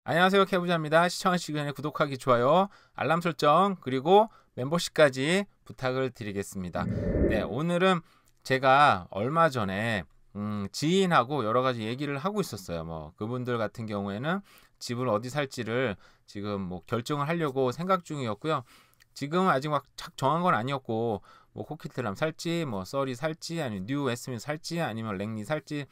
안녕하세요, 케부자입니다. 시청하시기 전에 구독하기, 좋아요, 알람 설정, 그리고 멤버십까지 부탁을 드리겠습니다. 네, 오늘은 제가 얼마 전에 지인하고 여러 가지 얘기를 하고 있었어요. 뭐 그분들 같은 경우에는 집을 어디 살지를 지금 뭐 결정을 하려고 생각 중이었고요. 지금 아직 막 착 정한 건 아니었고, 뭐 코키틀람 살지, 뭐 써리 살지, 아니면 뉴 웨스트민스터 살지, 아니면 랭리 살지,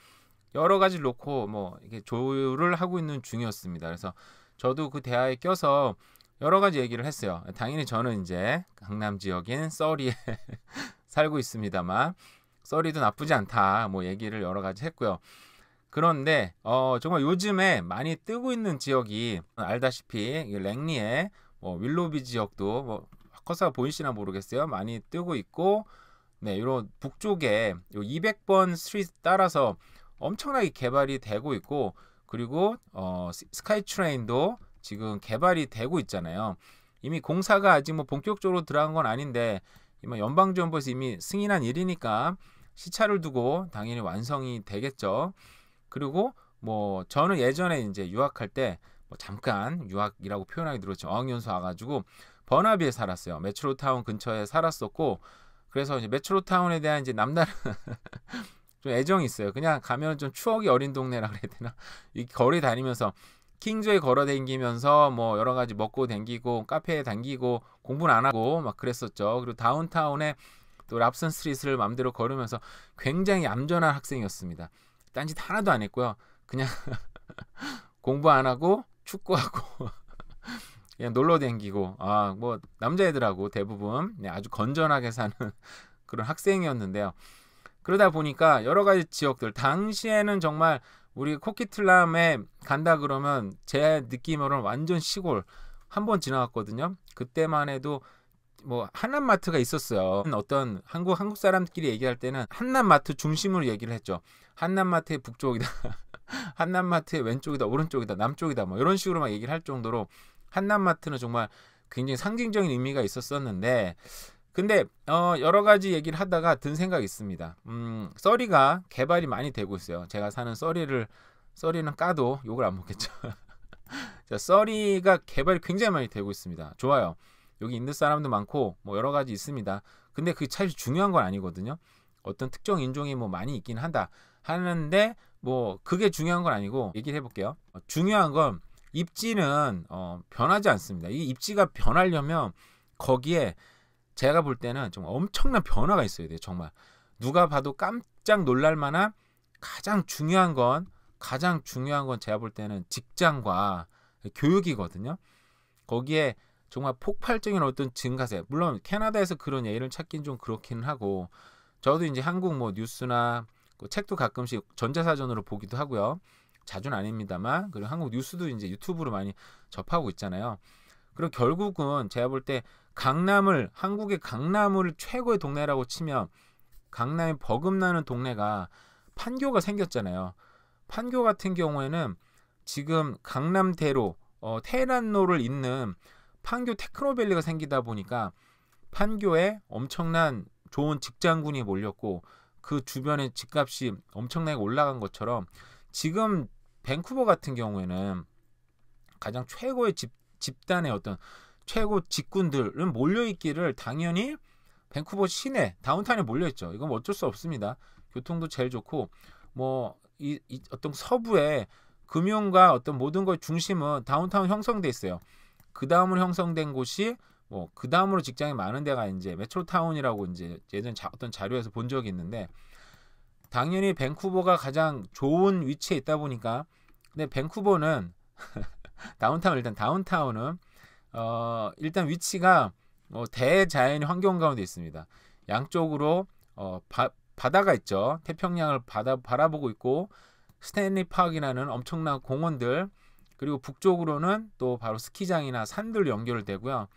여러 가지를 놓고 뭐 이게 조율을 하고 있는 중이었습니다. 그래서 저도 그 대화에 껴서 여러 가지 얘기를 했어요. 당연히 저는 이제 강남 지역인 써리에 살고 있습니다만, 써리도 나쁘지 않다 뭐 얘기를 여러 가지 했고요. 그런데 정말 요즘에 많이 뜨고 있는 지역이 알다시피 랭리의 뭐 윌로비 지역도 뭐 커서가 보이시나 모르겠어요. 많이 뜨고 있고, 네, 이런 북쪽에 요 200번 스트리트 따라서 엄청나게 개발이 되고 있고, 그리고 스카이 트레인도 지금 개발이 되고 있잖아요. 이미 공사가 아직 뭐 본격적으로 들어간 건 아닌데 연방정부에서 이미 승인한 일이니까 시차를 두고 당연히 완성이 되겠죠. 그리고 뭐 저는 예전에 이제 유학할 때 뭐 잠깐 유학이라고 표현하기 들었죠. 어학연수 와가지고 버나비에 살았어요. 메트로타운 근처에 살았었고, 그래서 이제 메트로타운에 대한 이제 남다른 좀 애정이 있어요. 그냥 가면 좀 추억이 어린 동네라 그래야 되나? 이 거리 다니면서 킹조에 걸어 다니면서 뭐 여러 가지 먹고 댕기고 카페에 다니고 공부는 안 하고 막 그랬었죠. 그리고 다운타운에 또 랍슨 스트리트를 맘대로 걸으면서 굉장히 얌전한 학생이었습니다. 딴짓 하나도 안 했고요. 그냥 공부 안 하고 축구하고 그냥 놀러 댕기고, 뭐 남자애들하고 대부분 아주 건전하게 사는 그런 학생이었는데요. 그러다 보니까 여러 가지 지역들, 당시에는 정말 우리 코키틀람에 간다 그러면 제 느낌으로는 완전 시골 한번 지나갔거든요. 그때만 해도 뭐 한남마트가 있었어요. 어떤 한국 사람들끼리 얘기할 때는 한남마트 중심으로 얘기를 했죠. 한남마트의 북쪽이다, 한남마트의 왼쪽이다, 오른쪽이다, 남쪽이다, 뭐 이런 식으로 막 얘기를 할 정도로 한남마트는 정말 굉장히 상징적인 의미가 있었었는데, 근데 여러 가지 얘기를 하다가 든 생각이 있습니다. 써리가 개발이 많이 되고 있어요. 제가 사는 써리는 까도 욕을 안 먹겠죠. 자, 써리가 개발이 굉장히 많이 되고 있습니다. 좋아요. 여기 있는 사람도 많고 뭐 여러 가지 있습니다. 근데 그게 사실 중요한 건 아니거든요. 어떤 특정 인종이 뭐 많이 있긴 한다 하는데, 뭐 그게 중요한 건 아니고 얘기를 해볼게요. 중요한 건 입지는 변하지 않습니다. 이 입지가 변하려면 거기에 제가 볼 때는 좀 엄청난 변화가 있어야 돼요. 정말 누가 봐도 깜짝 놀랄 만한 가장 중요한 건 제가 볼 때는 직장과 교육이거든요. 거기에 정말 폭발적인 어떤 증가세, 물론 캐나다에서 그런 예를 찾긴 좀 그렇긴 하고, 저도 이제 한국 뭐 뉴스나 그 책도 가끔씩 전자사전으로 보기도 하고요. 자주는 아닙니다만, 그리고 한국 뉴스도 이제 유튜브로 많이 접하고 있잖아요. 그리고 결국은 제가 볼 때 한국의 강남을 최고의 동네라고 치면 강남이 버금나는 동네가 판교가 생겼잖아요. 판교 같은 경우에는 지금 강남대로 테헤란로를 잇는 판교 테크노밸리가 생기다 보니까 판교에 엄청난 좋은 직장군이 몰렸고, 그 주변에 집값이 엄청나게 올라간 것처럼 지금 밴쿠버 같은 경우에는 가장 최고의 집단의 어떤 최고 직군들은 몰려있기를 당연히 밴쿠버 시내 다운타운에 몰려있죠. 이건 어쩔 수 없습니다. 교통도 제일 좋고, 뭐 이 어떤 서부의 금융과 어떤 모든 것 중심은 다운타운 형성돼 있어요. 그 다음으로 형성된 곳이 뭐 그 다음으로 직장이 많은 데가 이제 메트로타운이라고 이제 예전 어떤 자료에서 본 적이 있는데, 당연히 밴쿠버가 가장 좋은 위치에 있다 보니까. 근데 밴쿠버는 일단 다운타운은 일단 위치가 대자연의 환경 가운데 있습니다. 양쪽으로 바다가 있죠. 태평양을 바라보고 있고, 스탠리 파크라는 엄청난 공원들, 그리고 북쪽으로는 또 바로 스키장이나 산들 연결되고요.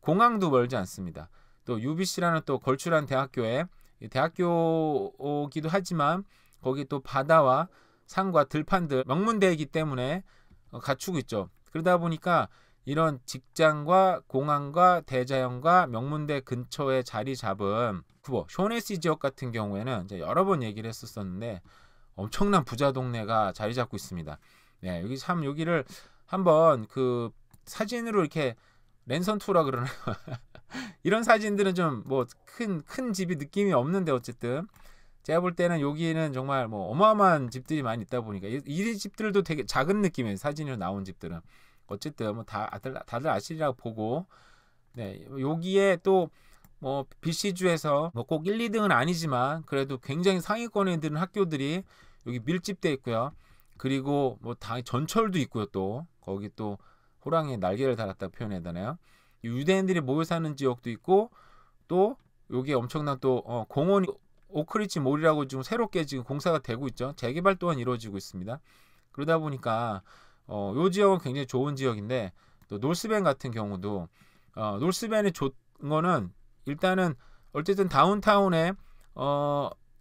공항도 멀지 않습니다. 또 UBC라는 또 걸출한 대학교에 대학교이기도 하지만 거기 또 바다와 산과 들판들 명문대이기 때문에 갖추고 있죠. 그러다 보니까 이런 직장과 공항과 대자연과 명문대 근처에 자리 잡은 쇼네시 지역 같은 경우에는 이제 여러 번 얘기를 했었는데 엄청난 부자 동네가 자리 잡고 있습니다. 네, 여기를 한번 그 사진으로 이렇게 랜선 투라 그러나 이런 사진들은 좀 뭐 큰 집이 느낌이 없는데 어쨌든 제가 볼 때는 여기는 정말 뭐 어마어마한 집들이 많이 있다 보니까 이 집들도 되게 작은 느낌이에요. 사진으로 나온 집들은 어쨌든 뭐 다들 아시리라고 보고 네 여기에 또 뭐 BC주에서 뭐 꼭 1, 2등은 아니지만 그래도 굉장히 상위권에 드는 학교들이 여기 밀집돼 있고요. 그리고 뭐 다 전철도 있고요. 또 거기 또 호랑이에 날개를 달았다 표현해야 되나요? 유대인들이 모여 사는 지역도 있고 또 여기에 엄청난 또 공원이 오크리치 몰이라고 지금 새롭게 지금 공사가 되고 있죠. 재개발 또한 이루어지고 있습니다. 그러다 보니까 요 지역은 굉장히 좋은 지역인데 또 노스밴 같은 경우도 노스밴이 좋은 거는 일단은 어쨌든 다운타운에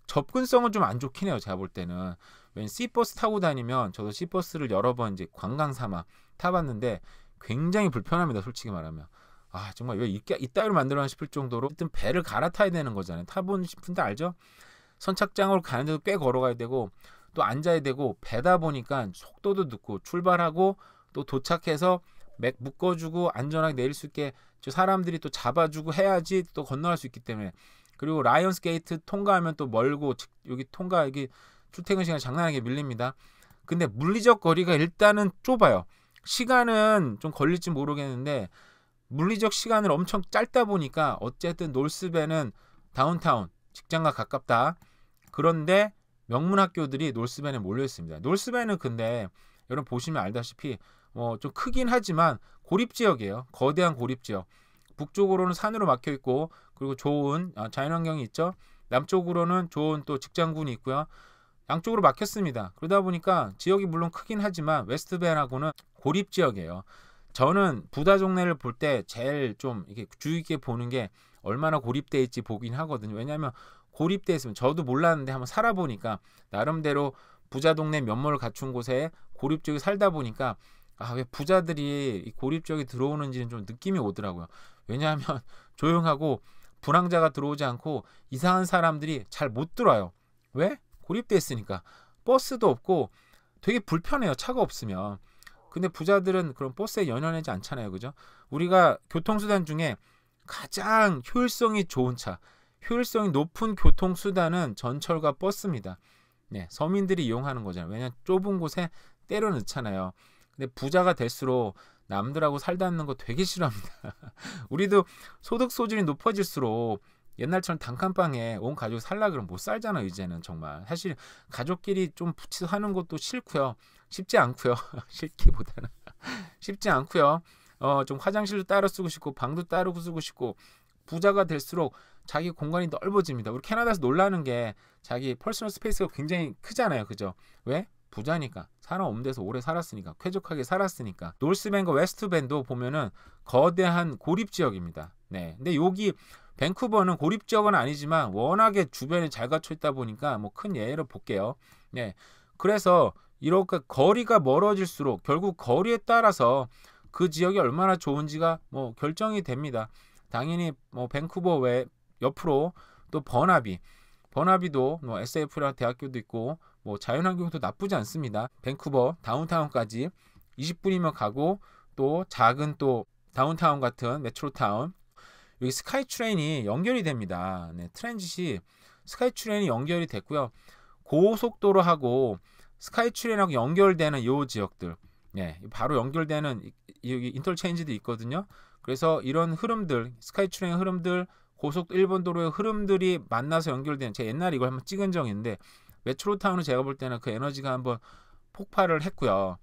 접근성은 좀 안 좋긴 해요. 제가 볼 때는 왜냐면 C버스 타고 다니면 저도 C버스를 여러 번 이제 관광 삼아 타봤는데 굉장히 불편합니다. 솔직히 말하면 정말 왜 이따위로 만들어나 싶을 정도로 어쨌든 배를 갈아타야 되는 거잖아요. 타본 분들 알죠? 선착장으로 가는데도 꽤 걸어가야 되고 또 앉아야 되고 배다 보니까 속도도 늦고 출발하고 또 도착해서 맥 묶어주고 안전하게 내릴 수 있게 사람들이 또 잡아주고 해야지 또 건너갈 수 있기 때문에 그리고 라이언스 게이트 통과하면 또 멀고 여기 여기 출퇴근 시간 장난 아니게 밀립니다. 근데 물리적 거리가 일단은 좁아요. 시간은 좀 걸릴지 모르겠는데 물리적 시간을 엄청 짧다 보니까 어쨌든 노스밴은 다운타운 직장과 가깝다. 그런데 명문 학교들이 노스밴에 몰려 있습니다. 노스밴은 근데 여러분 보시면 알다시피 좀 크긴 하지만 고립 지역이에요. 거대한 고립 지역. 북쪽으로는 산으로 막혀 있고 그리고 좋은 자연환경이 있죠. 남쪽으로는 좋은 또 직장군이 있고요. 양쪽으로 막혔습니다. 그러다 보니까 지역이 물론 크긴 하지만 웨스트밴하고는 고립 지역이에요. 저는 부다 종래를 볼 때 제일 좀 이렇게 주의 깊게 보는 게 얼마나 고립돼 있지 보긴 하거든요. 왜냐하면 고립돼 있으면 저도 몰랐는데 한번 살아보니까 나름대로 부자 동네 면모를 갖춘 곳에 고립 지역에 살다 보니까 왜 부자들이 이 고립 지역에 들어오는지는 좀 느낌이 오더라고요. 왜냐하면 조용하고 불황자가 들어오지 않고 이상한 사람들이 잘 못 들어와요. 왜? 고립돼 있으니까 버스도 없고 되게 불편해요. 차가 없으면. 근데 부자들은 그런 버스에 연연하지 않잖아요. 그죠? 우리가 교통수단 중에 가장 효율성이 좋은 차, 효율성이 높은 교통수단은 전철과 버스입니다. 네, 서민들이 이용하는 거잖아요. 왜냐하면 좁은 곳에 때려 넣잖아요. 근데 부자가 될수록 남들하고 살다는 거 되게 싫어합니다. 우리도 소득 소질이 높아질수록 옛날처럼 단칸방에 온 가족이 살라 그러면 못 살잖아요. 이제는 정말 사실 가족끼리 좀 붙여 사는 것도 싫고요. 쉽지 않고요. 싫기보다는 쉽지 않고요. 좀 화장실도 따로 쓰고 싶고 방도 따로 쓰고 싶고 부자가 될수록 자기 공간이 넓어집니다. 우리 캐나다에서 놀라는 게 자기 퍼스널 스페이스가 굉장히 크잖아요. 그죠? 왜? 부자니까. 사람 없는 데서 오래 살았으니까. 쾌적하게 살았으니까. 노스밴과 웨스트밴도 보면은 거대한 고립 지역입니다. 네. 근데 여기 밴쿠버는 고립 지역은 아니지만 워낙에 주변에 잘 갖춰 있다 보니까 뭐 큰 예를 볼게요. 네. 그래서 이렇게 거리가 멀어질수록 결국 거리에 따라서 그 지역이 얼마나 좋은지가 뭐 결정이 됩니다. 당연히 뭐 밴쿠버 외 옆으로 또 버나비도 뭐 SF라는 대학교도 있고 뭐 자연환경도 나쁘지 않습니다. 밴쿠버 다운타운까지 20분이면 가고 또 작은 또 다운타운 같은 메트로타운 여기 스카이트레인이 연결이 됩니다. 네, 트랜짓이 스카이트레인이 연결이 됐고요. 고속도로하고 스카이트레인하고 연결되는 이 지역들 네, 바로 연결되는 여기 인터체인지도 있거든요. 그래서 이런 흐름들 스카이트레인 흐름들 고속 일본도로의 흐름들이 만나서 연결되는 제가 옛날에 이걸 한번 찍은 적이 있는데 메트로타운은 제가 볼 때는 그 에너지가 한번 폭발을 했고요.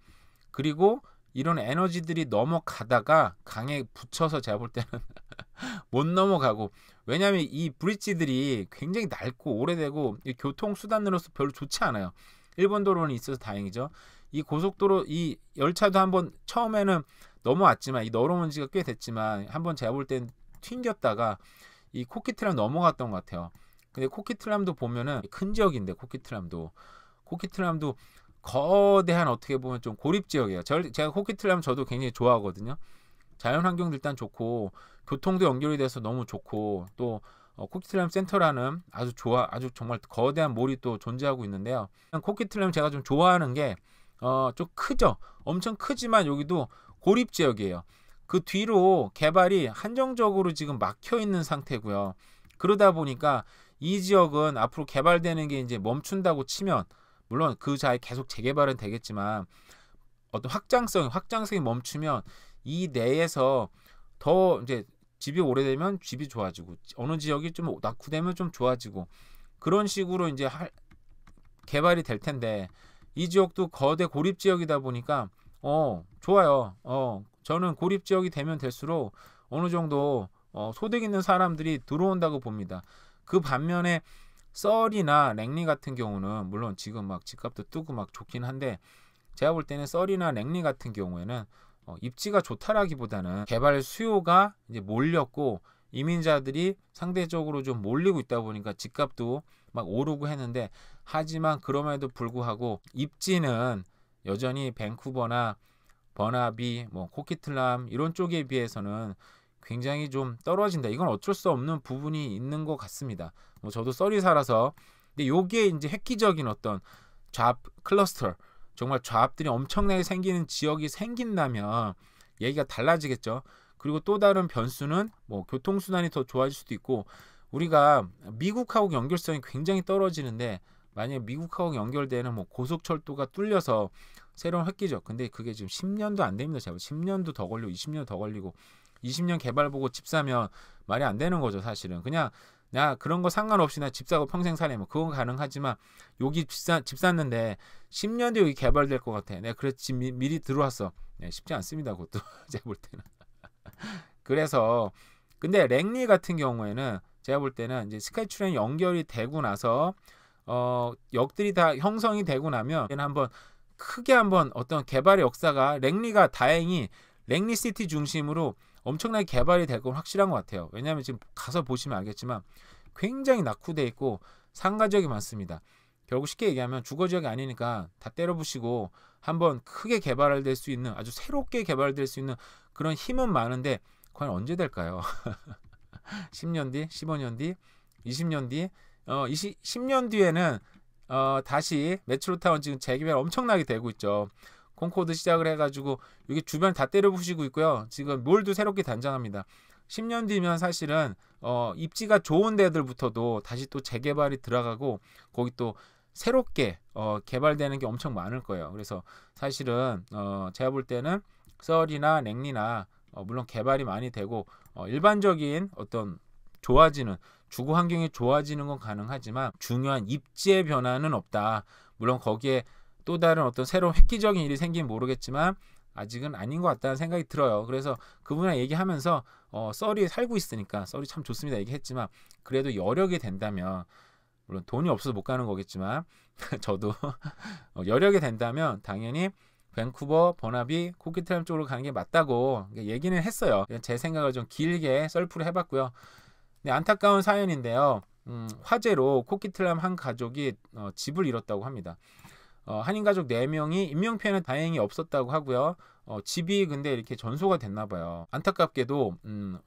그리고 이런 에너지들이 넘어가다가 강에 붙여서 제가 볼 때는 못 넘어가고 왜냐하면 이 브릿지들이 굉장히 낡고 오래되고 교통수단으로서 별로 좋지 않아요. 일본 도로는 있어서 다행이죠. 이 고속도로 이 열차도 한번 처음에는 넘어왔지만 이 넘어온 지가 꽤 됐지만 한번 제가 볼 땐 튕겼다가 이 코키트람 넘어갔던 것 같아요. 근데 코키트람도 보면은 큰 지역인데 코키트람도 거대한 어떻게 보면 좀 고립 지역이에요. 제가 코키트람 저도 굉장히 좋아하거든요. 자연환경도 일단 좋고 교통도 연결이 돼서 너무 좋고 또 코키트람 센터라는 아주 정말 거대한 몰이 또 존재하고 있는데요. 코키트람 제가 좀 좋아하는 게 좀 크죠. 엄청 크지만 여기도 고립 지역이에요. 그 뒤로 개발이 한정적으로 지금 막혀 있는 상태고요. 그러다 보니까 이 지역은 앞으로 개발되는 게 이제 멈춘다고 치면, 물론 그 자에 계속 재개발은 되겠지만 어떤 확장성이 멈추면 이 내에서 더 이제 집이 오래되면 집이 좋아지고, 어느 지역이 좀 낙후되면 좀 좋아지고, 그런 식으로 이제 개발이 될 텐데, 이 지역도 거대 고립 지역이다 보니까 좋아요. 저는 고립 지역이 되면 될수록 어느 정도 소득 있는 사람들이 들어온다고 봅니다. 그 반면에 썰이나 랭리 같은 경우는 물론 지금 막 집값도 뜨고 막 좋긴 한데, 제가 볼 때는 썰이나 랭리 같은 경우에는 입지가 좋다라기보다는 개발 수요가 이제 몰렸고 이민자들이 상대적으로 좀 몰리고 있다 보니까 집값도 막 오르고 했는데, 하지만 그럼에도 불구하고 입지는 여전히 밴쿠버나 버나비, 뭐 코키틀람 이런 쪽에 비해서는 굉장히 좀 떨어진다. 이건 어쩔 수 없는 부분이 있는 것 같습니다. 뭐 저도 썰이 살아서, 근데 요게 이제 획기적인 어떤 잡 클러스터, 정말 좌합들이 엄청나게 생기는 지역이 생긴다면 얘기가 달라지겠죠. 그리고 또 다른 변수는 뭐 교통수단이 더 좋아질 수도 있고, 우리가 미국하고 연결성이 굉장히 떨어지는데, 만약에 미국하고 연결되는 뭐 고속철도가 뚫려서 새로운 획기적, 근데 그게 지금 10년도 안 됩니다. 제가 10년도 더 걸리고 20년 더 걸리고 20년 개발 보고 집 사면 말이 안 되는 거죠. 사실은 그냥 야 그런 거 상관없이 나 집 사고 평생 살려면 그건 가능하지만, 여기 집 샀는데 10년 뒤에 여기 개발될 것 같아. 내가 그래서 집 미리 들어왔어. 네, 쉽지 않습니다. 그것도 제가 볼 때는. 그래서 근데 랭리 같은 경우에는 제가 볼 때는 이제 스카이트레인 연결이 되고 나서 역들이 다 형성이 되고 나면 한번 크게 한번 어떤 개발의 역사가, 랭리가 다행히 랭리시티 중심으로 엄청나게 개발이 될 건 확실한 것 같아요. 왜냐하면 지금 가서 보시면 알겠지만 굉장히 낙후돼 있고 상가지역이 많습니다. 결국 쉽게 얘기하면 주거지역이 아니니까 다 때려부시고 한번 크게 개발될 수 있는, 아주 새롭게 개발될 수 있는 그런 힘은 많은데, 과연 언제 될까요? 10년 뒤, 15년 뒤, 20년 뒤, 10년 뒤에는 다시 메트로타운 지금 재개발 엄청나게 되고 있죠. 콩코드 시작을 해가지고 여기 주변 다 때려부시고 있고요. 지금 몰도 새롭게 단장합니다. 10년 뒤면 사실은 입지가 좋은 데들부터도 다시 또 재개발이 들어가고, 거기 또 새롭게 개발되는 게 엄청 많을 거예요. 그래서 사실은 제가 볼 때는 썰이나 랭리나 물론 개발이 많이 되고 일반적인 어떤 좋아지는 주거 환경이 좋아지는 건 가능하지만 중요한 입지의 변화는 없다. 물론 거기에 또 다른 어떤 새로운 획기적인 일이 생기면 모르겠지만 아직은 아닌 것 같다는 생각이 들어요. 그래서 그분이랑 얘기하면서 썰이 살고 있으니까 썰이 참 좋습니다 얘기했지만, 그래도 여력이 된다면, 물론 돈이 없어서 못 가는 거겠지만 저도 여력이 된다면 당연히 밴쿠버, 버나비, 코키틀람 쪽으로 가는 게 맞다고 얘기는 했어요. 제 생각을 좀 길게 썰풀을 해봤고요. 네, 안타까운 사연인데요. 화재로 코키틀람 한 가족이 집을 잃었다고 합니다. 한인 가족 4명이 인명피해는 다행히 없었다고 하고요. 집이 근데 이렇게 전소가 됐나 봐요. 안타깝게도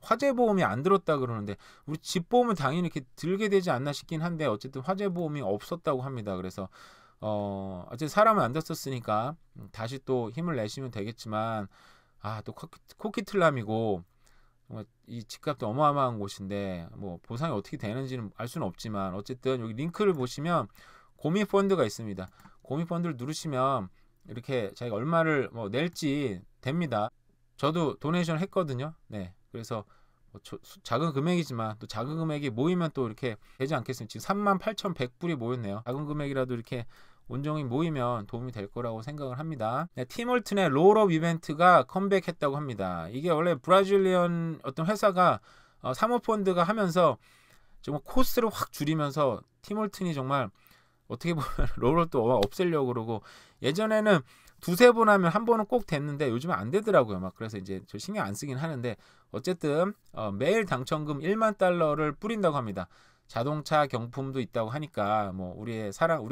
화재 보험이 안 들었다 그러는데, 우리 집 보험은 당연히 이렇게 들게 되지 않나 싶긴 한데, 어쨌든 화재 보험이 없었다고 합니다. 그래서 어쨌든 사람은 안 다쳤으니까 다시 또 힘을 내시면 되겠지만, 또 코키틀람이고 이 집값도 어마어마한 곳인데 뭐 보상이 어떻게 되는지는 알 수는 없지만, 어쨌든 여기 링크를 보시면 고미 펀드가 있습니다. 고미 펀드를 누르시면 이렇게 자기가 얼마를 낼지 됩니다. 저도 도네이션 했거든요. 네, 그래서 작은 금액이지만 또 작은 금액이 모이면 또 이렇게 되지 않겠습니까? 지금 38,100불이 모였네요. 작은 금액이라도 이렇게 온종일 모이면 도움이 될 거라고 생각을 합니다. 네, 팀홀튼의 롤업 이벤트가 컴백했다고 합니다. 이게 원래 브라질리언 어떤 회사가 사모펀드가 하면서 정말 코스를 확 줄이면서 팀홀튼이 정말 어떻게 보면 롤을 또 없애려고 그러고, 예전에는 두세 번 하면 한 번은 꼭 됐는데 요즘은 안 되더라고요. 막 그래서 이제 저 신경 안 쓰긴 하는데, 어쨌든 매일 당첨금 1만 달러를 뿌린다고 합니다. 자동차 경품도 있다고 하니까 뭐 우리가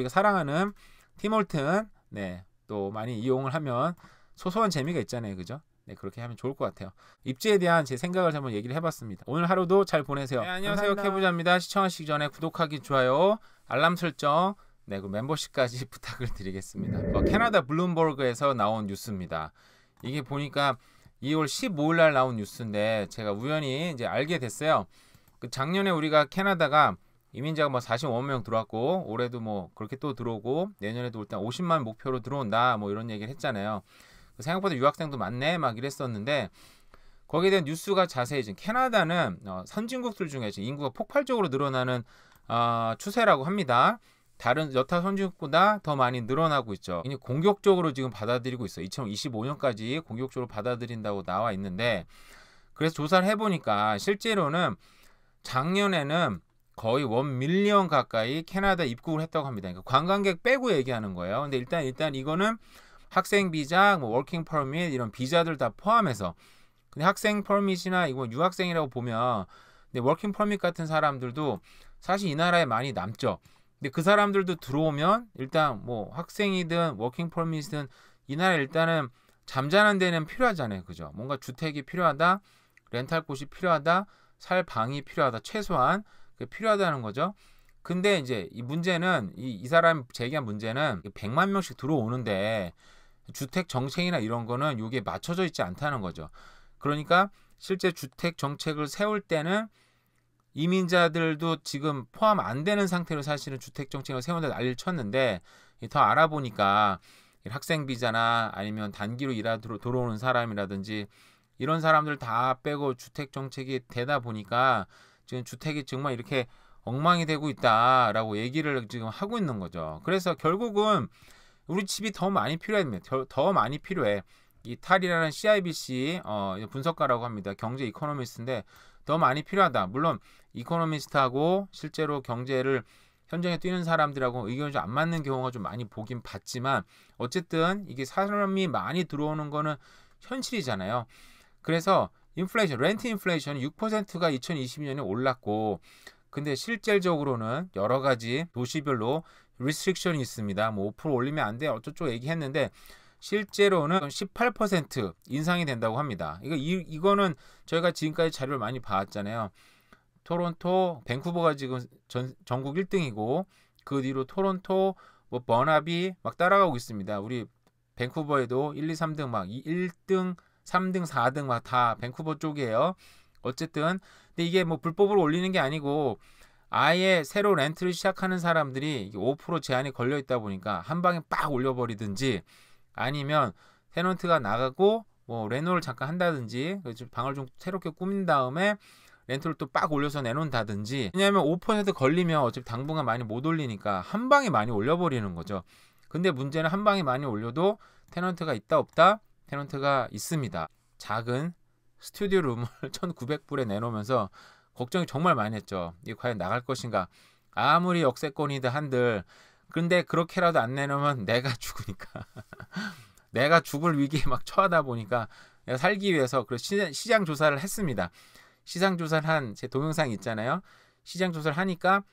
사랑하는 팀홀튼, 네, 또 많이 이용을 하면 소소한 재미가 있잖아요, 그죠? 네, 그렇게 하면 좋을 것 같아요. 입지에 대한 제 생각을 한번 얘기를 해봤습니다. 오늘 하루도 잘 보내세요. 네, 안녕하세요, 케부자입니다. 시청하시기 전에 구독하기, 좋아요, 알람 설정, 네, 그 멤버십까지 부탁을 드리겠습니다. 캐나다 블룸버그에서 나온 뉴스입니다. 이게 보니까 2월 15일 날 나온 뉴스인데 제가 우연히 이제 알게 됐어요. 그 작년에 우리가 캐나다가 이민자가 뭐 45만 명 들어왔고 올해도 뭐 그렇게 또 들어오고 내년에도 일단 50만 목표로 들어온다 뭐 이런 얘기를 했잖아요. 생각보다 유학생도 많네 막 이랬었는데 거기에 대한 뉴스가 자세히 지금 캐나다는 선진국들 중에 지금 인구가 폭발적으로 늘어나는 추세라고 합니다. 다른 여타 선진국보다 더 많이 늘어나고 있죠. 이제 공격적으로 지금 받아들이고 있어요. 2025년까지 공격적으로 받아들인다고 나와 있는데 그래서 조사를 해보니까 실제로는 작년에는 거의 1밀리언 가까이 캐나다 입국을 했다고 합니다. 그러니까 관광객 빼고 얘기하는 거예요. 근데 일단 이거는 학생 비자, 뭐 워킹 퍼밋 이런 비자들 다 포함해서. 근데 학생 퍼밋이나 이거 유학생이라고 보면 근데 워킹 퍼밋 같은 사람들도 사실 이 나라에 많이 남죠. 근데 그 사람들도 들어오면 일단 뭐 학생이든 워킹 퍼밋이든 이 나라에 일단은 잠자는 데는 필요하잖아요. 그죠? 뭔가 주택이 필요하다, 렌탈 곳이 필요하다, 살 방이 필요하다, 최소한 그게 필요하다는 거죠. 근데 이제 이 문제는 이 사람이 제기한 문제는 100만 명씩 들어오는데 주택 정책이나 이런 거는 이게 맞춰져 있지 않다는 거죠. 그러니까 실제 주택 정책을 세울 때는 이민자들도 지금 포함 안 되는 상태로 사실은 주택 정책을 세운다 난리를 쳤는데 더 알아보니까 학생 비자나 아니면 단기로 일하러 들어오는 사람이라든지 이런 사람들 다 빼고 주택 정책이 되다 보니까 지금 주택이 정말 이렇게 엉망이 되고 있다라고 얘기를 지금 하고 있는 거죠. 그래서 결국은 우리 집이 더 많이 필요합니다. 더 많이 필요해. 이 탈이라는 CIBC 분석가라고 합니다. 경제 이코노미스트인데 더 많이 필요하다. 물론 이코노미스트하고 실제로 경제를 현장에 뛰는 사람들하고 의견이 좀 안 맞는 경우가 좀 많이 보긴 봤지만 어쨌든 이게 사람이 많이 들어오는 거는 현실이잖아요. 그래서 인플레이션, 렌트 인플레이션이 6%가 2022년에 올랐고 근데 실질적으로는 여러 가지 도시별로 리스트릭션이 있습니다. 뭐 5% 올리면 안 돼 어쩌고 얘기했는데 실제로는 18% 인상이 된다고 합니다. 이거는 저희가 지금까지 자료를 많이 봐왔잖아요. 토론토, 밴쿠버가 지금 전국 1등이고 그 뒤로 토론토, 뭐 버나비 막 따라가고 있습니다. 우리 밴쿠버에도 1, 2, 3등 막 1등, 3등, 4등 막 다 밴쿠버 쪽이에요. 어쨌든 근데 이게 뭐 불법으로 올리는 게 아니고 아예 새로 렌트를 시작하는 사람들이 5% 제한이 걸려 있다 보니까 한 방에 빡 올려버리든지 아니면 테넌트가 나가고 뭐 레노를 잠깐 한다든지 방을 좀 새롭게 꾸민 다음에 렌트를 또 빡 올려서 내놓는다든지 왜냐하면 5% 걸리면 어차피 당분간 많이 못 올리니까 한 방에 많이 올려버리는 거죠. 근데 문제는 한 방에 많이 올려도 테넌트가 있다 없다? 테넌트가 있습니다. 작은 스튜디오 룸을 1,900불에 내놓으면서 걱정이 정말 많이 했죠. 이게 과연 나갈 것인가. 아무리 역세권이다 한들 근데 그렇게라도 안 내놓으면 내가 죽으니까 내가 죽을 위기에 막 처하다 보니까 내가 살기 위해서 시장 조사를 했습니다. 시장 조사를 한 제 동영상 있잖아요. 시장 조사를 하니까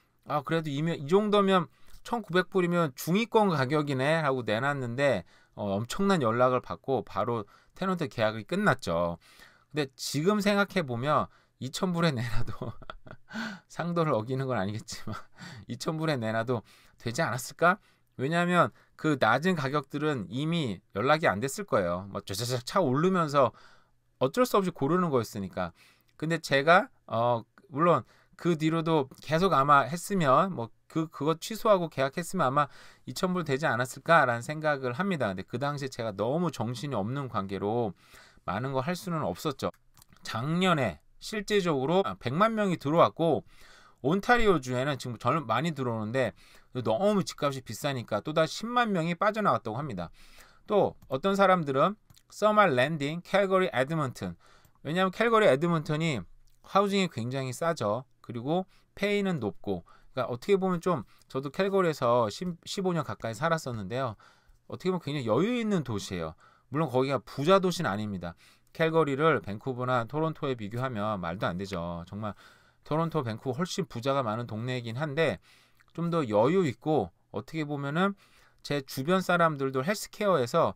그래도 이 정도면 1,900불이면 중위권 가격이네 하고 내놨는데 엄청난 연락을 받고 바로 테넌트 계약이 끝났죠. 근데 지금 생각해 보면 2,000불에 내놔도 상도를 어기는 건 아니겠지만 2,000불에 내놔도 되지 않았을까? 왜냐하면 그 낮은 가격들은 이미 연락이 안 됐을 거예요. 뭐 쫙쫙 차 오르면서 어쩔 수 없이 고르는 거였으니까. 근데 제가 물론 그 뒤로도 계속 아마 했으면 뭐 그거 취소하고 계약했으면 아마 2,000불 되지 않았을까라는 생각을 합니다. 근데 그 당시에 제가 너무 정신이 없는 관계로 많은 거 할 수는 없었죠. 작년에 실제적으로 100만 명이 들어왔고 온타리오 주에는 지금 많이 들어오는데 너무 집값이 비싸니까 또다시 10만 명이 빠져나왔다고 합니다. 또 어떤 사람들은 서말 랜딩, 캘거리, 에드먼튼 왜냐하면 캘거리, 에드먼턴이 하우징이 굉장히 싸죠. 그리고 페이는 높고 그러니까 어떻게 보면 좀 저도 캘거리에서 15년 가까이 살았었는데요. 어떻게 보면 굉장히 여유 있는 도시예요. 물론 거기가 부자 도시는 아닙니다. 캘거리를 밴쿠버나 토론토에 비교하면 말도 안 되죠. 정말 토론토, 밴쿠버 훨씬 부자가 많은 동네이긴 한데 좀 더 여유 있고 어떻게 보면은 제 주변 사람들도 헬스케어에서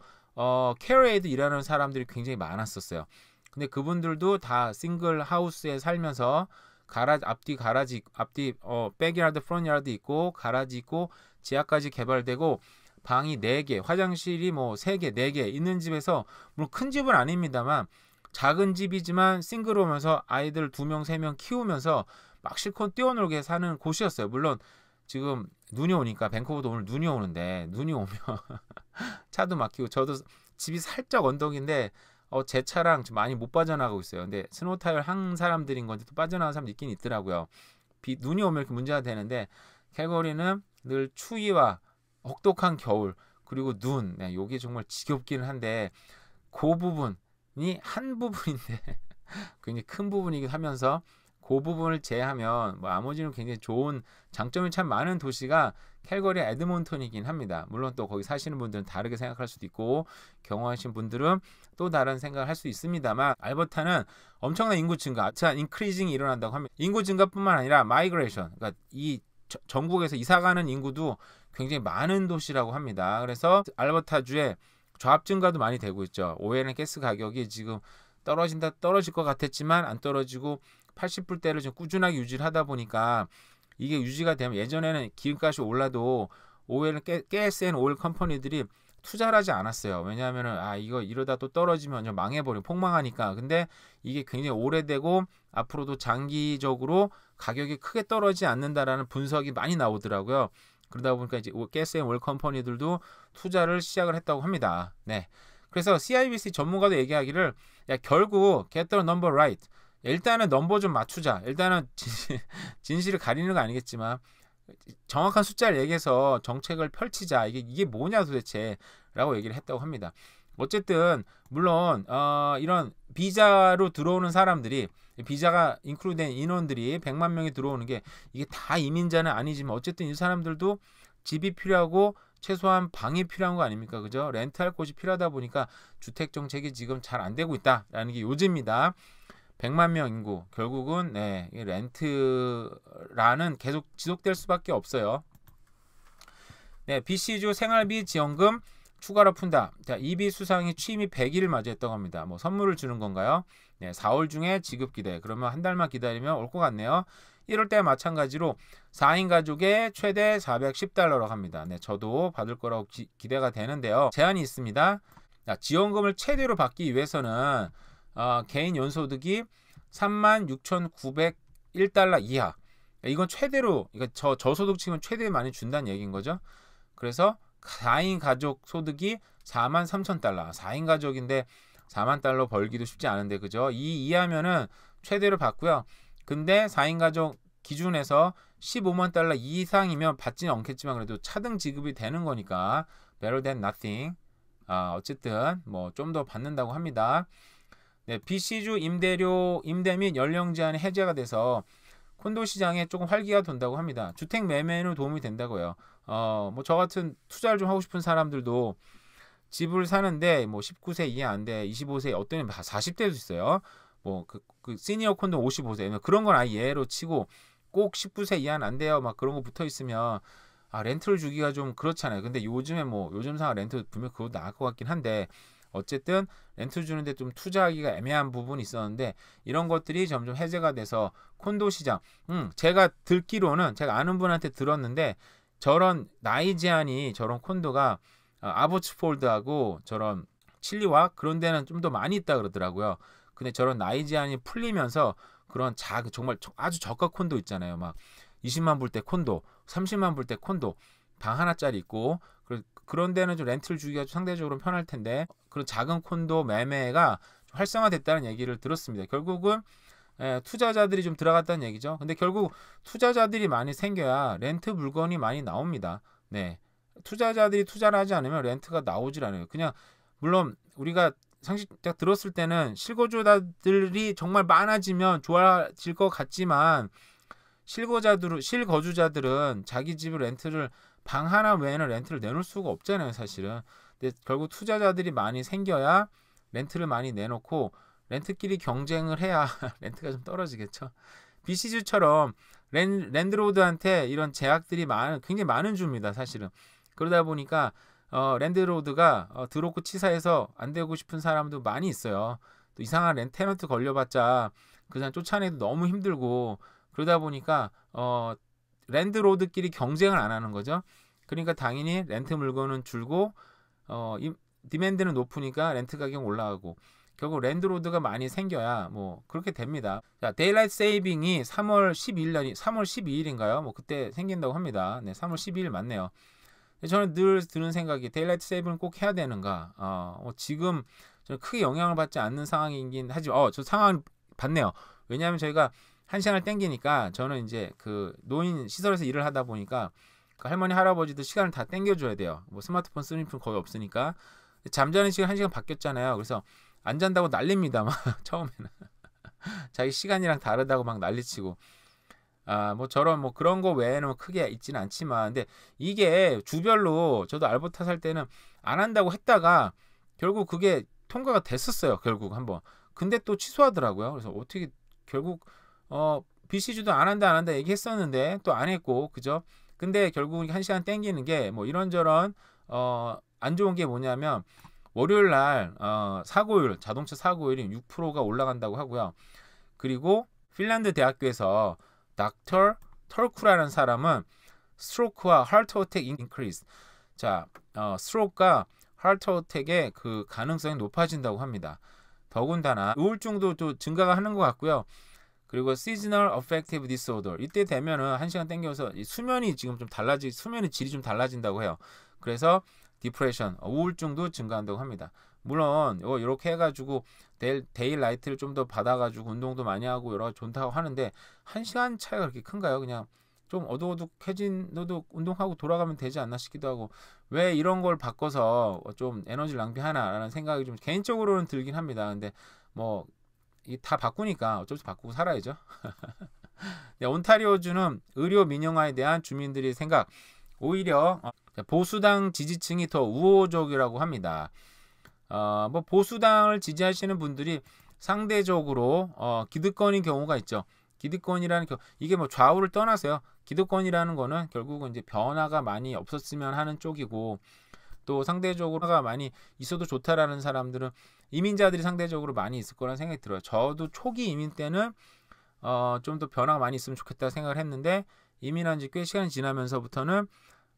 케어에이드 일하는 사람들이 굉장히 많았었어요. 근데 그분들도 다 싱글 하우스에 살면서 앞뒤 백야드, 프론트야드 있고 가라지 있고 지하까지 개발되고 방이 4개, 화장실이 뭐 3개, 4개 있는 집에서, 물론 큰 집은 아닙니다만 작은 집이지만 싱글홈에서 아이들 2명, 3명 키우면서 막 실컷 뛰어놀게 사는 곳이었어요. 물론 지금 눈이 오니까, 밴쿠버도 오늘 눈이 오는데, 눈이 오면 차도 막히고, 저도 집이 살짝 언덕인데 제 차랑 좀 많이 못 빠져나가고 있어요. 근데 스노우 타일 한 사람들인 건데 또 빠져나가는 사람도 있긴 있더라고요. 눈이 오면 이렇게 문제가 되는데, 캘거리는 늘 추위와 혹독한 겨울, 그리고 눈, 요게 정말 지겹기는 한데, 그 부분이 한 부분인데 굉장히 큰 부분이긴 하면서, 그 부분을 제외하면 뭐 나머지는 굉장히 좋은 장점이 참 많은 도시가 캘거리 에드몬턴이긴 합니다. 물론 또 거기 사시는 분들은 다르게 생각할 수도 있고, 경험하신 분들은 또 다른 생각을 할 수 있습니다만, 알버타는 엄청난 인구 증가, 인크리징이 일어난다고 합니다. 인구 증가뿐만 아니라 마이그레이션, 그러니까 이 전국에서 이사가는 인구도 굉장히 많은 도시라고 합니다. 그래서 알버타주에 좌합 증가도 많이 되고 있죠. 오일앤 가스 가격이 지금 떨어질 것 같았지만 안 떨어지고 80불대를 좀 꾸준하게 유지를 하다 보니까, 이게 유지가 되면, 예전에는 기름값이 올라도 오일 가스 앤 오일 컴퍼니들이 투자를 하지 않았어요. 왜냐하면은 이거 이러다 또 떨어지면 좀 망해버리면 폭망하니까. 근데 이게 굉장히 오래되고 앞으로도 장기적으로 가격이 크게 떨어지지 않는다라는 분석이 많이 나오더라고요. 그러다 보니까 이제 가스 앤 오일 컴퍼니들도 투자를 시작을 했다고 합니다. 네. 그래서 CIBC 전문가도 얘기하기를, 결국 get the number right. 일단은 넘버 좀 맞추자. 일단은 진실을 가리는 거 아니겠지만 정확한 숫자를 얘기해서 정책을 펼치자. 이게 뭐냐 도대체 라고 얘기를 했다고 합니다. 어쨌든 물론 이런 비자로 들어오는 사람들이, 비자가 인클루드된 인원들이 100만 명이 들어오는 게, 이게 다 이민자는 아니지만 어쨌든 이 사람들도 집이 필요하고 최소한 방이 필요한 거 아닙니까? 그죠? 렌트할 곳이 필요하다 보니까 주택 정책이 지금 잘 안 되고 있다라는 게 요지입니다. 100만 명 인구, 결국은 렌트라는 계속 지속될 수밖에 없어요. 네, BC주 생활비 지원금 추가로 푼다. 자, 이비 수상이 취임이 100일을 맞이했다고 합니다. 뭐 선물을 주는 건가요? 네, 4월 중에 지급 기대. 그러면 한 달만 기다리면 올 것 같네요. 1월 때 마찬가지로 4인 가족에 최대 410달러라고 합니다. 네, 저도 받을 거라고 기대가 되는데요. 제한이 있습니다. 자, 지원금을 최대로 받기 위해서는 개인 연소득이 36,901달러 이하. 이건 최대로, 저소득층은 최대 많이 준다는 얘기인 거죠. 그래서 4인 가족 소득이 43,000달러. 4인 가족인데 4만 달러 벌기도 쉽지 않은데, 그죠? 이 이하면은 최대로 받고요. 근데 4인 가족 기준에서 15만 달러 이상이면 받지는 않겠지만 그래도 차등 지급이 되는 거니까 better than nothing. 어쨌든 뭐 좀 더 받는다고 합니다. 네, BC주 임대 및 연령 제한이 해제가 돼서 콘도 시장에 조금 활기가 돈다고 합니다. 주택 매매에는 도움이 된다고요. 뭐 저 같은 투자를 좀 하고 싶은 사람들도 집을 사는데 뭐 19세 이하 안 돼, 25세, 어떤 애는 40대도 있어요. 뭐 그 시니어 콘도 55세, 그런 건 아예 예로 치고 꼭 19세 이하는 안 돼요. 막 그런 거 붙어 있으면 렌트를 주기가 좀 그렇잖아요. 근데 요즘에 뭐 요즘 상황 렌트 분명 그거 나을 것 같긴 한데, 어쨌든 렌트 주는데 좀 투자하기가 애매한 부분이 있었는데, 이런 것들이 점점 해제가 돼서 콘도 시장, 제가 듣기로는, 제가 아는 분한테 들었는데, 저런 나이 제한이, 저런 콘도가 아보츠폴드하고 저런 칠리와 그런 데는 좀 더 많이 있다 그러더라고요. 근데 저런 나이 제한이 풀리면서 그런 정말 아주 저가 콘도 있잖아요. 막 20만 불대 콘도, 30만 불대 콘도, 방 하나짜리 있고, 그런 데는 좀 렌트를 주기가 상대적으로 편할 텐데, 그런 작은 콘도 매매가 좀 활성화됐다는 얘기를 들었습니다. 결국은 투자자들이 좀 들어갔다는 얘기죠. 근데 결국 투자자들이 많이 생겨야 렌트 물건이 많이 나옵니다. 네, 투자자들이 투자를 하지 않으면 렌트가 나오질 않아요. 그냥 물론 우리가 상식적 들었을 때는 실거주자들이 정말 많아지면 좋아질 것 같지만, 실거주자들은 자기 집을 렌트를, 방 하나 외에는 렌트를 내놓을 수가 없잖아요, 사실은. 근데 결국 투자자들이 많이 생겨야 렌트를 많이 내놓고, 렌트끼리 경쟁을 해야 렌트가 좀 떨어지겠죠. BC주처럼 랜드로드한테 이런 제약들이 굉장히 많은 주입니다, 사실은. 그러다 보니까 랜드로드가 드롭고 치사해서 안 되고 싶은 사람도 많이 있어요. 또 이상한 테너트 걸려봤자 그 사람 쫓아내도 너무 힘들고, 그러다 보니까 랜드로드끼리 경쟁을 안 하는 거죠. 그러니까 당연히 렌트 물건은 줄고 이 디맨드는 높으니까 렌트 가격 올라가고 결국 랜드로드가 많이 생겨야 뭐 그렇게 됩니다. 자, 데일라이트 세이빙이 3월 12일인가요? 뭐 그때 생긴다고 합니다. 네, 3월 12일 맞네요. 저는 늘 드는 생각이 데일라이트 세이빙을 꼭 해야 되는가? 지금 저는 크게 영향을 받지 않는 상황이긴 하지만 저 상황 받네요. 왜냐하면 저희가 1시간을 땡기니까 저는 이제 그 노인 시설에서 일을 하다 보니까 그 할머니 할아버지들 시간을 다 땡겨줘야 돼요. 뭐 스마트폰 쓰는 분 거의 없으니까 잠자는 시간 1시간 바뀌었잖아요. 그래서 안 잔다고 난립니다. 막 처음에는 자기 시간이랑 다르다고 막 난리치고 뭐 저런 뭐 그런 거 외에는 크게 있지는 않지만 근데 이게 주별로 저도 알보타 살 때는 안 한다고 했다가 결국 그게 통과가 됐었어요. 결국 한번 근데 또 취소하더라고요. 그래서 어떻게 결국 BC주도 안 한다 얘기했었는데 또 안 했고 그죠? 근데 결국 1시간 땡기는 게 뭐 이런저런 안 좋은 게 뭐냐면 월요일 날 사고율 자동차 사고율이 6%가 올라간다고 하고요. 그리고 핀란드 대학교에서 닥터 털쿠라는 사람은 스트로크와 하트 어택 인크리스 자 스트로크가 하트 어택의 그 가능성이 높아진다고 합니다. 더군다나 우울증도 또 증가가 하는 것 같고요. 그리고 seasonal affective disorder 이때 되면은 1시간 땡겨서 수면이 지금 좀 수면의 질이 좀 달라진다고 해요. 그래서 디프레션, 우울증도 증가한다고 합니다. 물론 이렇게 해가지고 데일라이트를 좀 더 받아가지고 운동도 많이 하고 여러 가지 좋다고 하는데 1시간 차이가 그렇게 큰가요? 그냥 좀 어둑어둑해진 너도 운동하고 돌아가면 되지 않나 싶기도 하고 왜 이런 걸 바꿔서 좀 에너지를 낭비하나라는 생각이 좀 개인적으로는 들긴 합니다. 근데 뭐 다 바꾸니까 어쩔 수 바꾸고 살아야죠. 네, 온타리오주는 의료 민영화에 대한 주민들의 생각 오히려 보수당 지지층이 더 우호적이라고 합니다. 뭐 보수당을 지지하시는 분들이 상대적으로 기득권인 경우가 있죠. 기득권이라는 이게 뭐 좌우를 떠나서요. 기득권이라는 거는 결국은 이제 변화가 많이 없었으면 하는 쪽이고 또 상대적으로가 많이 있어도 좋다라는 사람들은 이민자들이 상대적으로 많이 있을 거라는 생각이 들어요. 저도 초기 이민 때는 좀 더 변화가 많이 있으면 좋겠다 생각을 했는데 이민한 지 꽤 시간이 지나면서부터는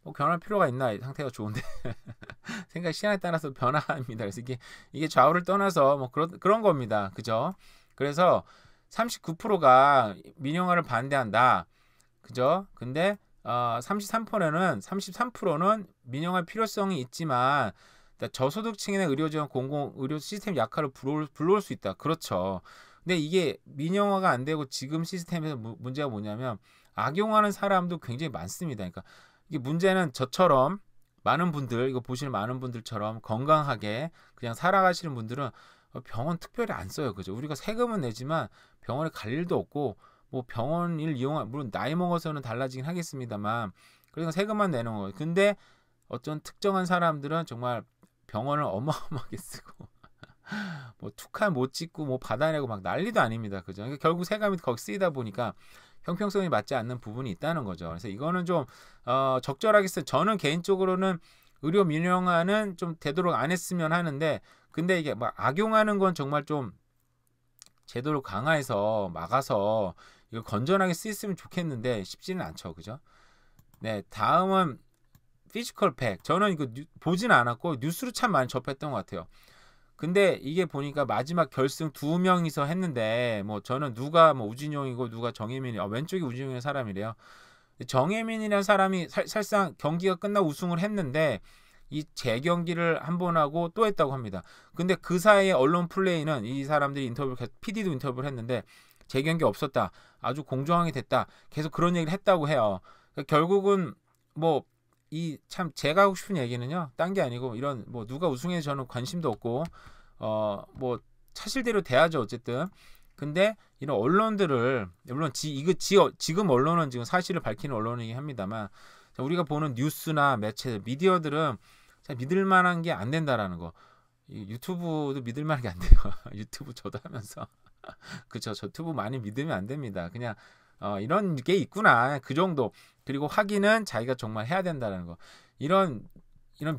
뭐 변할 필요가 있나 상태가 좋은데 생각 시간에 따라서 변화합니다. 그래서 이게 좌우를 떠나서 뭐 그런 겁니다. 그죠? 그래서 39%가 민영화를 반대한다. 그죠? 근데 33%는 민영화 필요성이 있지만 저소득층이나 의료지원 공공의료 시스템 약화를 불러올 수 있다. 그렇죠. 근데 이게 민영화가 안 되고 지금 시스템에서 문제가 뭐냐면 악용하는 사람도 굉장히 많습니다. 그러니까 이게 문제는 저처럼 많은 분들 이거 보시는 많은 분들처럼 건강하게 그냥 살아가시는 분들은 병원 특별히 안 써요. 그죠? 우리가 세금은 내지만 병원에 갈 일도 없고 뭐 병원을 물론 나이 먹어서는 달라지긴 하겠습니다만 그러니까 세금만 내는 거예요. 근데 어떤 특정한 사람들은 정말 병원을 어마어마하게 쓰고 뭐 투칸 못 찍고 뭐 받아내고 막 난리도 아닙니다. 그죠? 그러니까 결국 세금이 거기 쓰이다 보니까 형평성이 맞지 않는 부분이 있다는 거죠. 그래서 이거는 좀 적절하게 저는 개인적으로는 의료 민영화는 좀 되도록 안 했으면 하는데 근데 이게 막 악용하는 건 정말 좀 제도를 강화해서 막아서 이걸 건전하게 쓰였으면 좋겠는데 쉽지는 않죠. 그죠? 네, 다음은 피지컬 팩. 저는 이거 보진 않았고 뉴스로 참 많이 접했던 것 같아요. 근데 이게 보니까 마지막 결승 2명이서 했는데 뭐 저는 누가 뭐 우진용이고 누가 정혜민이 왼쪽이 우진용이라는 사람이래요. 정혜민이라는 사람이 사실상 경기가 끝나고 우승을 했는데 이 재경기를 한 번 하고 또 했다고 합니다. 근데 그 사이에 언론 플레이는 이 사람들이 PD도 인터뷰를 했는데 재경기 없었다. 아주 공정하게 됐다. 계속 그런 얘기를 했다고 해요. 그러니까 결국은 뭐 이 참 제가 하고 싶은 얘기는요. 딴 게 아니고 이런 뭐 누가 우승해 저는 관심도 없고 뭐 사실대로 돼야죠. 어쨌든. 근데 이런 언론들을 물론 지금 언론은 지금 사실을 밝히는 언론이긴 합니다만 우리가 보는 뉴스나 매체 미디어들은 믿을 만한 게 안 된다라는 거. 유튜브도 믿을 만한 게 안 돼요. 유튜브 저도 하면서 그쵸. 저 유튜브 많이 믿으면 안 됩니다. 그냥 이런 게 있구나 그 정도. 그리고 확인은 자기가 정말 해야 된다는 거. 이런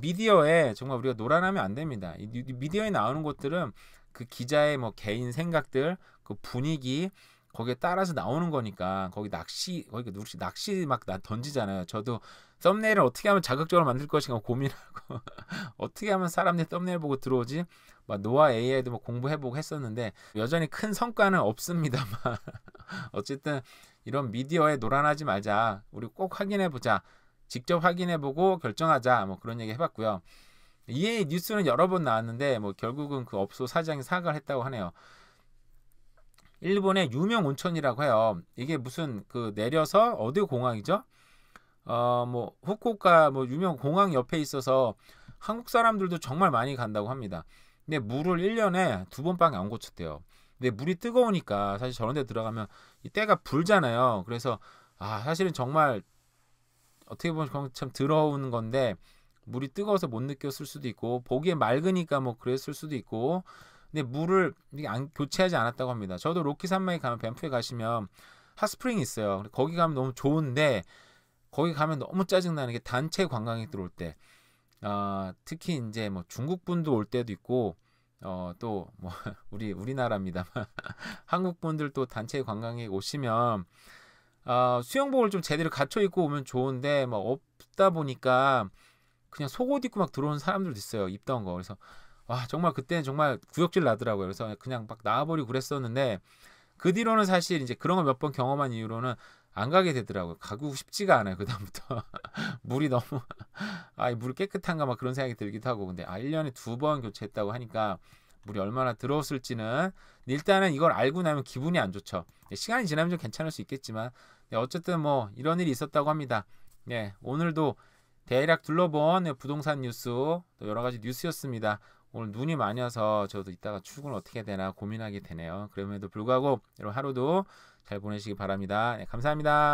미디어에 정말 우리가 놀아나면 안 됩니다. 이 미디어에 나오는 것들은 그 기자의 뭐 개인 생각들, 그 분위기, 거기에 따라서 나오는 거니까 거기 낚시 막 던지잖아요. 저도 썸네일을 어떻게 하면 자극적으로 만들 것인가 고민하고 어떻게 하면 사람들이 썸네일 보고 들어오지? 막 노아 AI도 뭐 공부해보고 했었는데 여전히 큰 성과는 없습니다만 어쨌든 이런 미디어에 노란하지 말자. 우리 꼭 확인해보자. 직접 확인해보고 결정하자. 뭐 그런 얘기 해봤고요. EA 뉴스는 여러 번 나왔는데 뭐 결국은 그 업소 사장이 사과를 했다고 하네요. 일본의 유명 온천이라고 해요. 이게 무슨 그 내려서 어디 공항이죠? 뭐 후쿠오카 뭐 유명 공항 옆에 있어서 한국 사람들도 정말 많이 간다고 합니다. 근데 물을 1년에 2번밖에 안 고쳤대요. 근데 물이 뜨거우니까 사실 저런 데 들어가면 이 때가 불잖아요. 그래서 사실은 정말 어떻게 보면 참 더러운 건데 물이 뜨거워서 못 느꼈을 수도 있고 보기에 맑으니까 뭐 그랬을 수도 있고 근데 물을 교체하지 않았다고 합니다. 저도 로키 산맥에 가면 밴프에 가시면 핫스프링이 있어요. 거기 가면 너무 좋은데 거기 가면 너무 짜증나는 게 단체 관광객 들어올 때 특히 이제 뭐 중국 분도 올 때도 있고 또 뭐 우리나라입니다만 한국 분들 또 단체 관광객 오시면 수영복을 좀 제대로 갖춰 입고 오면 좋은데 뭐 없다 보니까 그냥 속옷 입고 막 들어오는 사람들도 있어요. 입던 거. 그래서 정말 그때는 정말 구역질 나더라고요. 그래서 그냥 막 나와버리고 그랬었는데 그 뒤로는 사실 이제 그런 걸 몇 번 경험한 이후로는 안 가게 되더라고요. 가고 싶지가 않아요. 그다음부터 물이 너무 이 물이 깨끗한가 막 그런 생각이 들기도 하고 근데 1년에 2번 교체했다고 하니까 물이 얼마나 들어왔을지는 일단은 이걸 알고 나면 기분이 안 좋죠. 시간이 지나면 좀 괜찮을 수 있겠지만 어쨌든 뭐 이런 일이 있었다고 합니다. 오늘도 대략 둘러본 부동산 뉴스 또 여러 가지 뉴스였습니다. 오늘 눈이 많이 와서 저도 이따가 출근을 어떻게 해야 되나 고민하게 되네요. 그럼에도 불구하고 여러분 하루도 잘 보내시기 바랍니다. 감사합니다.